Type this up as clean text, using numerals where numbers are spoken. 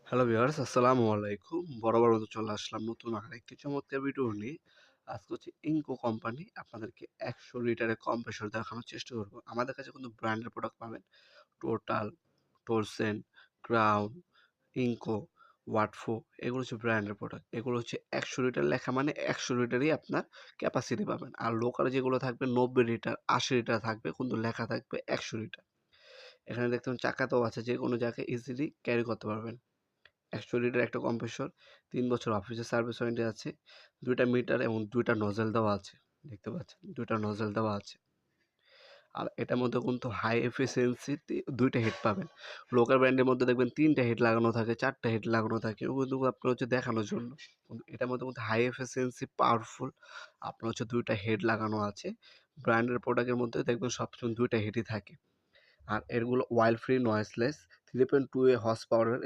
Hello viewers, আসসালামু আলাইকুম। বরাবর মতো চলে আসলাম নতুন আরেকটি চমৎকার ভিডিও নিয়ে। আজকে হচ্ছে ইনকো কোম্পানি আপনাদেরকে ১০০ লিটারের কম্প্রেসর দেখানোর চেষ্টা করব। আমাদের কাছে কিন্তু ব্র্যান্ডের প্রোডাক্ট পাবেন। টোটাল, টোরসেন, ক্রাউন, ইনকো, ওয়াটফো এগুলো হচ্ছে ব্র্যান্ডের প্রোডাক্ট। এগুলো হচ্ছে ১০০ লিটার লেখা মানে ১০০ লিটারই আপনার ক্যাপাসিটি পাবেন। আর লোকাল যেগুলো থাকবে ৯০ লিটার, ৮০ লিটার থাকবে কিন্তু লেখা থাকবে ১০০ লিটার। এখানে দেখতে পাচ্ছেন চাকাতেও আছে, যেকোনো জায়গায় ইজিলি ক্যারি করতে পারবেন। ১০০ লিটার একটা কম্প্রেসর, ৩ বছর অফিসের সার্ভিস ওয়ারেন্টি আছে, ২ টা মিটার এবং ২ টা নজেল দেওয়া আছে। দেখতে পাচ্ছেন ২ টা নজেল দেওয়া আছে। আর এটার মধ্যে কিন্তু হাই এফিসিয়েন্সি ২ টা হেড পাবেন। লোকাল ব্র্যান্ডের মধ্যে দেখবেন ৩ টা হেড লাগানো থাকে, ৪ টা হেড লাগানো থাকে। ওগুলো কিন্তু আপনার হচ্ছে দেখানোর জন্য। কিন্তু এটার মধ্যে কিন্তু হাই এফিসিয়েন্সি পাওয়ারফুল আপনার হচ্ছে ২ টা হেড লাগানো আছে। ব্র্যান্ডের প্রোডাক্টের মধ্যে দেখবেন সবসময় ২ টা হেডই থাকে। আর এগুলো অয়েল ফ্রি, নয়েজলেস, 3.2 হর্স পাওয়ারের